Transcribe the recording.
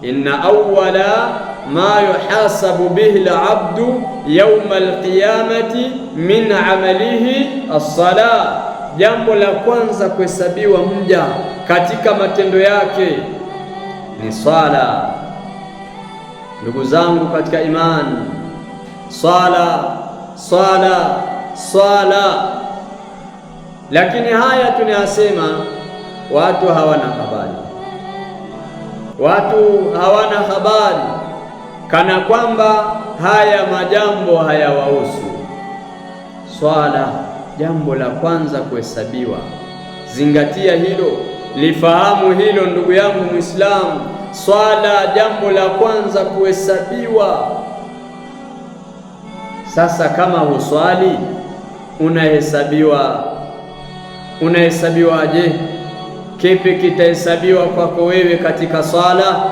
inna awwala ma yuhasabu bihi al-abdu yawma al-qiyamati min amalihi as-salah, jambo la kwanza kuhesabiwa mja katika matendo yake ni swala. Ndugu zangu katika imani, swala swala swala. Lakini haya tunayasema, watu hawana habari, watu hawana habari, kana kwamba haya majambo hayawahusu. Swala jambo la kwanza kuhesabiwa. Zingatia hilo, lifahamu hilo ndugu yangu Muislamu. Swala jambo la kwanza kuhesabiwa. Sasa kama huswali unahesabiwaje? Kipi kitahesabiwa kwako wewe katika swala?